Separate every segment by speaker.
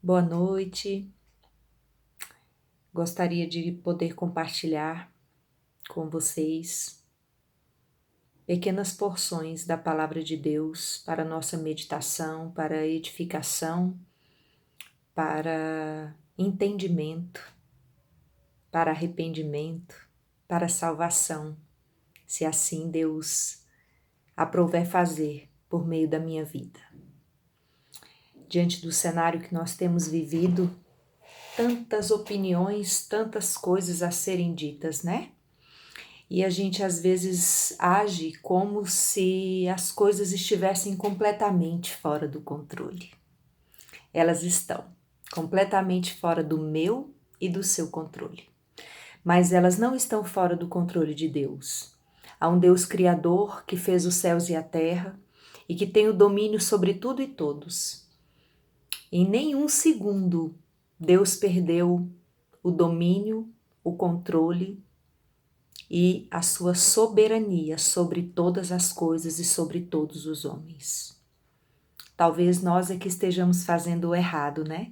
Speaker 1: Boa noite. Gostaria de poder compartilhar com vocês pequenas porções da Palavra de Deus para nossa meditação, para edificação, para entendimento, para arrependimento, para salvação, se assim Deus aprouver fazer por meio da minha vida. Diante do cenário que nós temos vivido, tantas opiniões, tantas coisas a serem ditas, né? E a gente às vezes age como se as coisas estivessem completamente fora do controle. Elas estão completamente fora do meu e do seu controle. Mas elas não estão fora do controle de Deus. Há um Deus criador que fez os céus e a terra e que tem o domínio sobre tudo e todos. Em nenhum segundo Deus perdeu o domínio, o controle e a sua soberania sobre todas as coisas e sobre todos os homens. Talvez nós é que estejamos fazendo o errado, né?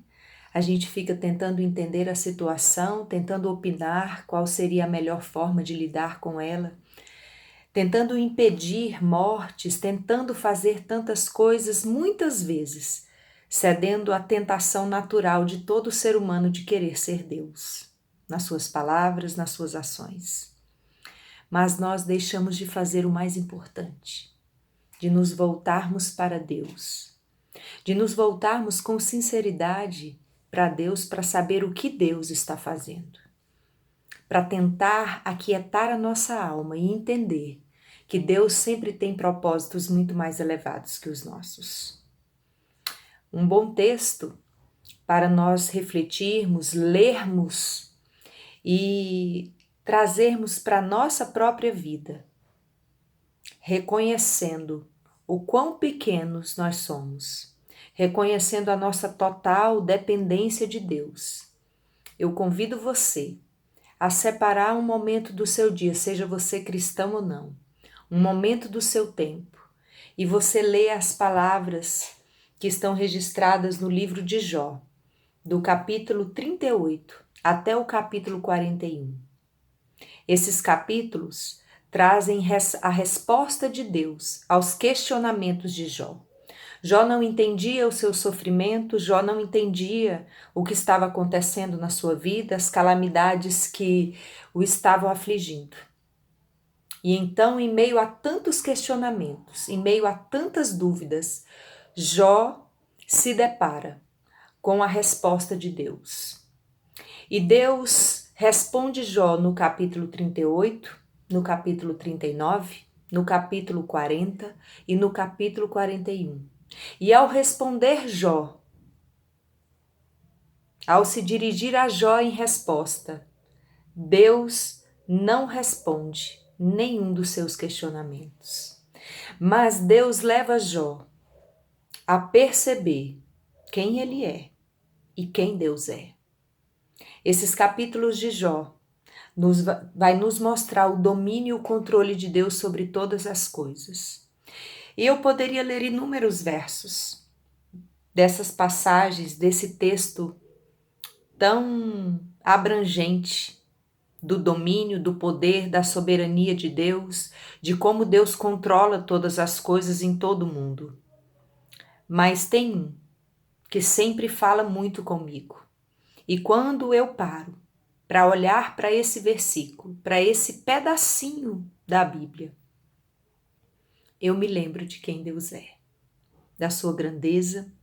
Speaker 1: A gente fica tentando entender a situação, tentando opinar qual seria a melhor forma de lidar com ela, tentando impedir mortes, tentando fazer tantas coisas, muitas vezes, cedendo à tentação natural de todo ser humano de querer ser Deus, nas suas palavras, nas suas ações. Mas nós deixamos de fazer o mais importante, de nos voltarmos para Deus, de nos voltarmos com sinceridade para Deus, para saber o que Deus está fazendo, para tentar aquietar a nossa alma e entender que Deus sempre tem propósitos muito mais elevados que os nossos. Um bom texto para nós refletirmos, lermos e trazermos para a nossa própria vida, reconhecendo o quão pequenos nós somos, reconhecendo a nossa total dependência de Deus. Eu convido você a separar um momento do seu dia, seja você cristão ou não, um momento do seu tempo, e você lê as palavras que estão registradas no livro de Jó, do capítulo 38 até o capítulo 41. Esses capítulos trazem a resposta de Deus aos questionamentos de Jó. Jó não entendia o seu sofrimento, Jó não entendia o que estava acontecendo na sua vida, as calamidades que o estavam afligindo. E então, em meio a tantos questionamentos, em meio a tantas dúvidas, Jó se depara com a resposta de Deus. E Deus responde Jó no capítulo 38, no capítulo 39, no capítulo 40 e no capítulo 41. E ao responder Jó, ao se dirigir a Jó em resposta, Deus não responde nenhum dos seus questionamentos. Mas Deus leva Jó a perceber quem ele é e quem Deus é. Esses capítulos de Jó vai nos mostrar o domínio e o controle de Deus sobre todas as coisas. E eu poderia ler inúmeros versos dessas passagens, desse texto tão abrangente do domínio, do poder, da soberania de Deus, de como Deus controla todas as coisas em todo o mundo. Mas tem um que sempre fala muito comigo. E quando eu paro para olhar para esse versículo, para esse pedacinho da Bíblia, eu me lembro de quem Deus é, da sua grandeza,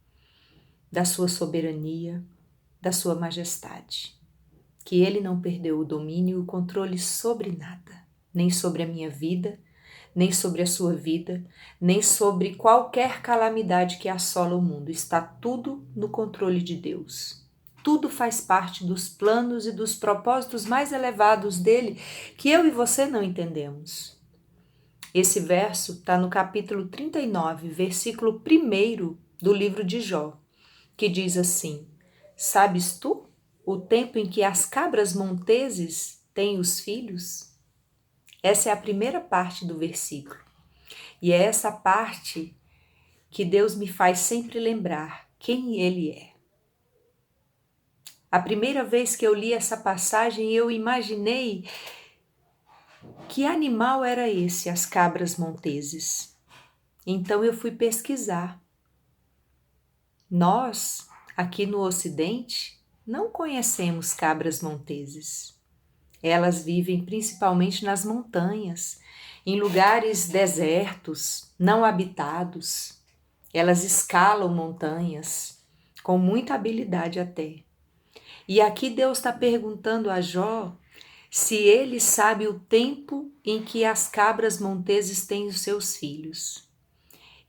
Speaker 1: da sua soberania, da sua majestade, que Ele não perdeu o domínio e o controle sobre nada, nem sobre a minha vida, nem sobre a sua vida, nem sobre qualquer calamidade que assola o mundo. Está tudo no controle de Deus. Tudo faz parte dos planos e dos propósitos mais elevados dele, que eu e você não entendemos. Esse verso está no capítulo 39, versículo 1 do livro de Jó, que diz assim: Sabes tu o tempo em que as cabras monteses têm os filhos? Essa é a primeira parte do versículo. E é essa parte que Deus me faz sempre lembrar quem Ele é. A primeira vez que eu li essa passagem, eu imaginei que animal era esse, as cabras monteses. Então eu fui pesquisar. Nós, aqui no Ocidente, não conhecemos cabras monteses. Elas vivem principalmente nas montanhas, em lugares desertos, não habitados. Elas escalam montanhas, com muita habilidade até. E aqui Deus está perguntando a Jó se ele sabe o tempo em que as cabras monteses têm os seus filhos.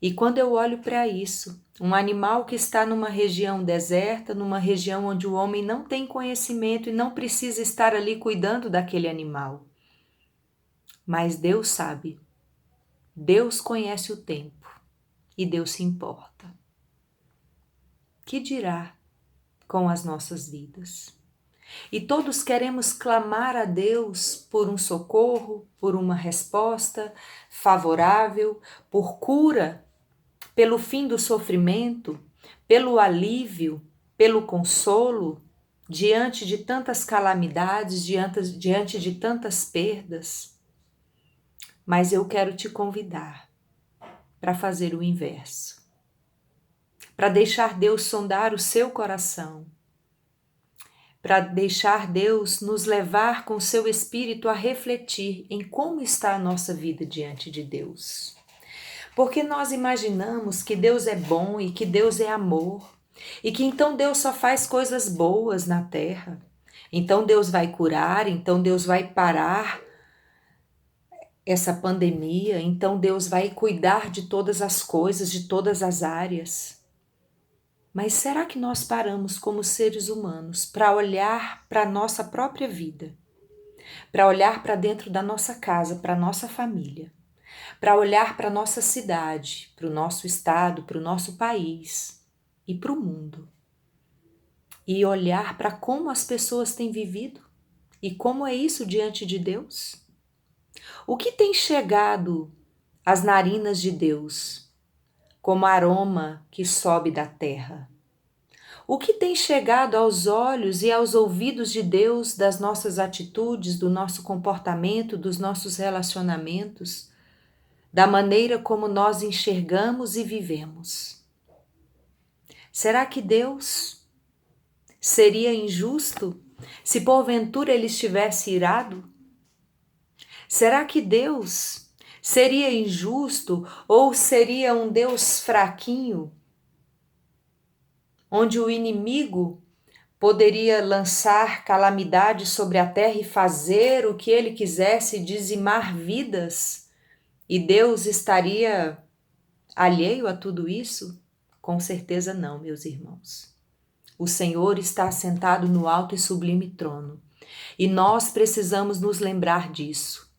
Speaker 1: E quando eu olho para isso, um animal que está numa região deserta, numa região onde o homem não tem conhecimento e não precisa estar ali cuidando daquele animal. Mas Deus sabe, Deus conhece o tempo e Deus se importa. Que dirá com as nossas vidas? E todos queremos clamar a Deus por um socorro, por uma resposta favorável, por cura, pelo fim do sofrimento, pelo alívio, pelo consolo, diante de tantas calamidades, diante de tantas perdas. Mas eu quero te convidar para fazer o inverso, para deixar Deus sondar o seu coração, para deixar Deus nos levar com seu Espírito a refletir em como está a nossa vida diante de Deus. Porque nós imaginamos que Deus é bom e que Deus é amor, e que então Deus só faz coisas boas na terra. Então Deus vai curar, então Deus vai parar essa pandemia, então Deus vai cuidar de todas as coisas, de todas as áreas. Mas será que nós paramos como seres humanos para olhar para a nossa própria vida, para olhar para dentro da nossa casa, para a nossa família, para olhar para a nossa cidade, para o nosso estado, para o nosso país e para o mundo, e olhar para como as pessoas têm vivido e como é isso diante de Deus? O que tem chegado às narinas de Deus como aroma que sobe da terra? O que tem chegado aos olhos e aos ouvidos de Deus das nossas atitudes, do nosso comportamento, dos nossos relacionamentos, da maneira como nós enxergamos e vivemos? Será que Deus seria injusto se porventura ele estivesse irado? Será que Deus seria injusto ou seria um Deus fraquinho, onde o inimigo poderia lançar calamidade sobre a terra e fazer o que ele quisesse, dizimar vidas, e Deus estaria alheio a tudo isso? Com certeza não, meus irmãos. O Senhor está assentado no alto e sublime trono, e nós precisamos nos lembrar disso.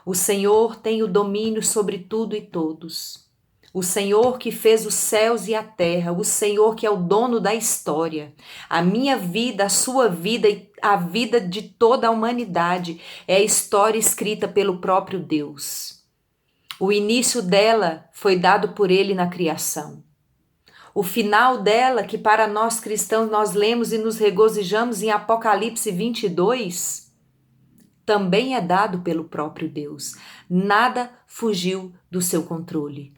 Speaker 1: O Senhor tem o domínio sobre tudo e todos. O Senhor que fez os céus e a terra, o Senhor que é o dono da história. A minha vida, a sua vida e a vida de toda a humanidade é a história escrita pelo próprio Deus. O início dela foi dado por Ele na criação. O final dela, que para nós cristãos nós lemos e nos regozijamos em Apocalipse 22, também é dado pelo próprio Deus. Nada fugiu do seu controle.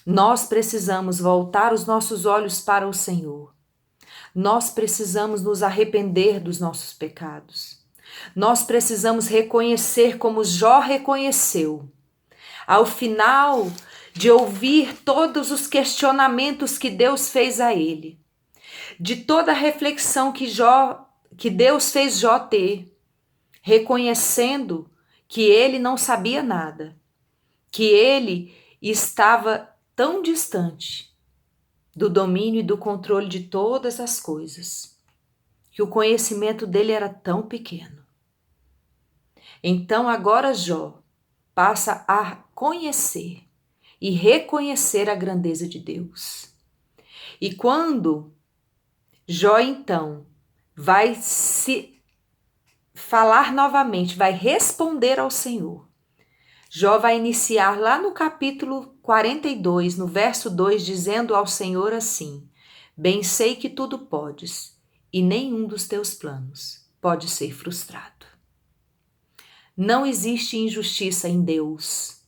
Speaker 1: Nós precisamos voltar os nossos olhos para o Senhor. Nós precisamos nos arrepender dos nossos pecados. Nós precisamos reconhecer como Jó reconheceu. Ao final de ouvir todos os questionamentos que Deus fez a ele, de toda a reflexão que Deus fez Jó ter, reconhecendo que ele não sabia nada, que ele estava tão distante do domínio e do controle de todas as coisas, que o conhecimento dele era tão pequeno. Então agora Jó passa a conhecer e reconhecer a grandeza de Deus. E quando Jó então vai se falar novamente, vai responder ao Senhor, Jó vai iniciar lá no capítulo 42, no verso 2, dizendo ao Senhor assim: bem sei que tudo podes, e nenhum dos teus planos pode ser frustrado. Não existe injustiça em Deus.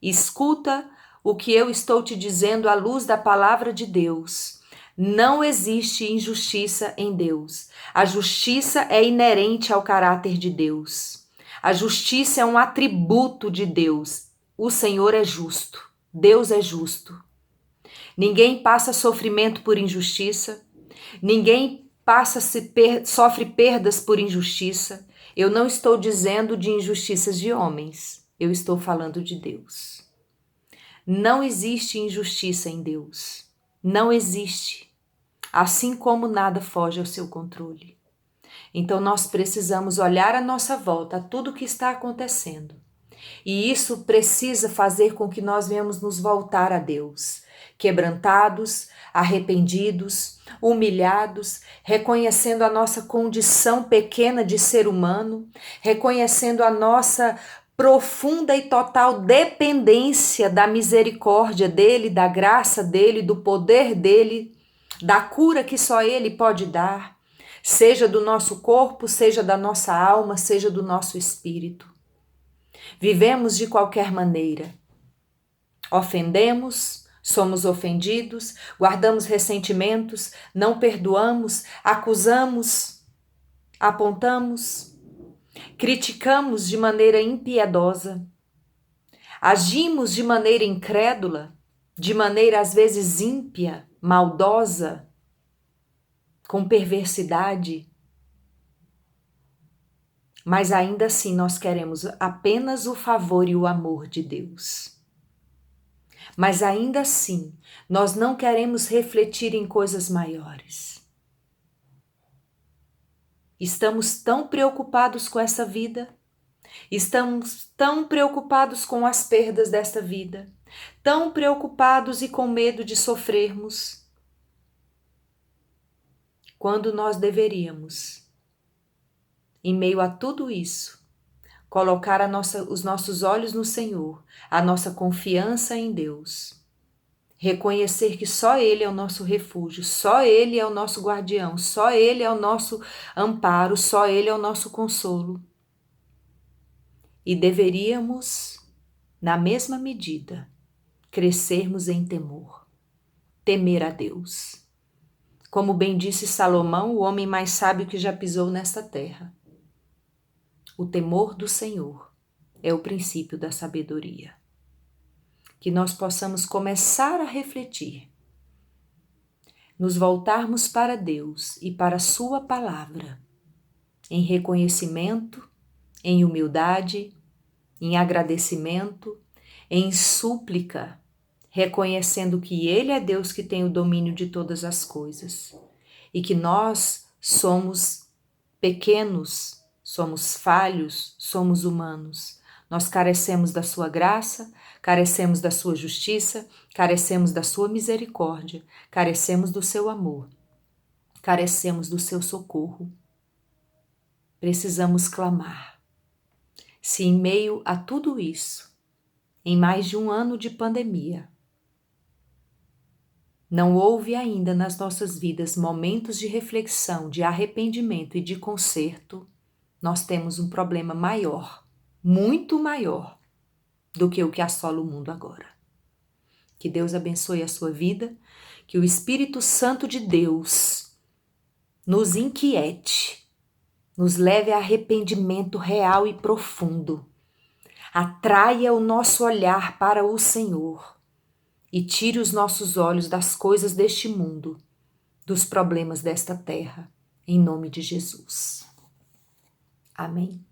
Speaker 1: Escuta o que eu estou te dizendo à luz da palavra de Deus. Não existe injustiça em Deus. A justiça é inerente ao caráter de Deus. A justiça é um atributo de Deus. O Senhor é justo. Deus é justo. Ninguém passa sofrimento por injustiça. Ninguém sofre perdas por injustiça. Eu não estou dizendo de injustiças de homens. Eu estou falando de Deus. Não existe injustiça em Deus. Não existe. Assim como nada foge ao seu controle. Então nós precisamos olhar à nossa volta, a tudo que está acontecendo. E isso precisa fazer com que nós venhamos nos voltar a Deus, quebrantados, arrependidos, humilhados, reconhecendo a nossa condição pequena de ser humano, reconhecendo a nossa profunda e total dependência da misericórdia dele, da graça dele, do poder dele, da cura que só ele pode dar, seja do nosso corpo, seja da nossa alma, seja do nosso espírito. Vivemos de qualquer maneira. Ofendemos, somos ofendidos, guardamos ressentimentos, não perdoamos, acusamos, apontamos, criticamos de maneira impiedosa, agimos de maneira incrédula, de maneira às vezes ímpia, maldosa, com perversidade. Mas ainda assim nós queremos apenas o favor e o amor de Deus. Mas ainda assim nós não queremos refletir em coisas maiores. Estamos tão preocupados com essa vida, estamos tão preocupados com as perdas desta vida, tão preocupados e com medo de sofrermos, quando nós deveríamos, em meio a tudo isso, colocar os nossos olhos no Senhor, a nossa confiança em Deus. Reconhecer que só Ele é o nosso refúgio, só Ele é o nosso guardião, só Ele é o nosso amparo, só Ele é o nosso consolo. E deveríamos, na mesma medida, crescermos em temor, temer a Deus. Como bem disse Salomão, o homem mais sábio que já pisou nesta terra. O temor do Senhor é o princípio da sabedoria. Que nós possamos começar a refletir, nos voltarmos para Deus e para a sua palavra, em reconhecimento, em humildade, em agradecimento, em súplica, reconhecendo que Ele é Deus que tem o domínio de todas as coisas e que nós somos pequenos, somos falhos, somos humanos. Nós carecemos da sua graça, carecemos da sua justiça, carecemos da sua misericórdia, carecemos do seu amor, carecemos do seu socorro. Precisamos clamar. Se em meio a tudo isso, em mais de um ano de pandemia, não houve ainda nas nossas vidas momentos de reflexão, de arrependimento e de conserto, nós temos um problema maior, muito maior do que o que assola o mundo agora. Que Deus abençoe a sua vida, que o Espírito Santo de Deus nos inquiete, nos leve a arrependimento real e profundo, atraia o nosso olhar para o Senhor e tire os nossos olhos das coisas deste mundo, dos problemas desta terra, em nome de Jesus. Amém.